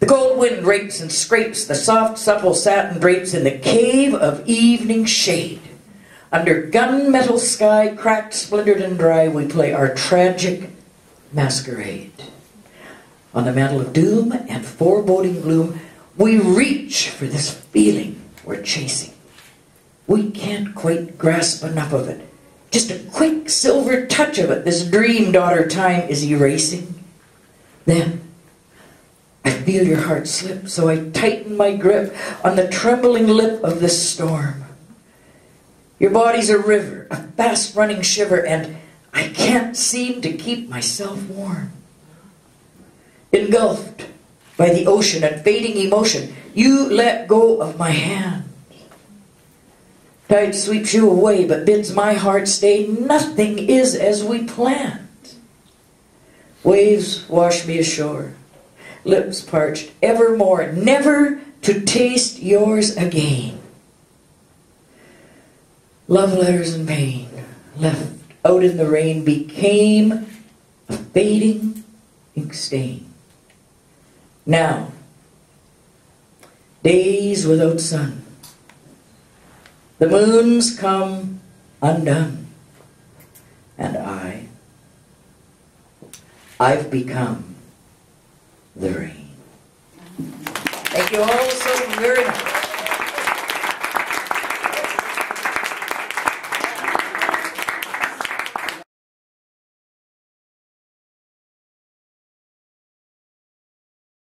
The cold wind rapes and scrapes the soft, supple satin drapes in the cave of evening shade. Under gunmetal sky, cracked, splintered, and dry, we play our tragic masquerade. On the mantle of doom and foreboding gloom, we reach for this feeling we're chasing. We can't quite grasp enough of it. Just a quick silver touch of it, this dream daughter time is erasing. Then, I feel your heart slip, so I tighten my grip on the trembling lip of this storm. Your body's a river, a fast-running shiver, and I can't seem to keep myself warm. Engulfed by the ocean and fading emotion, you let go of my hand. Tide sweeps you away, but bids my heart stay. Nothing is as we planned. Waves wash me ashore, lips parched evermore, never to taste yours again. Love letters and pain, left out in the rain, became a fading ink stain. Now, days without sun, the moons come undone, and I've become the rain. Thank you all so very much.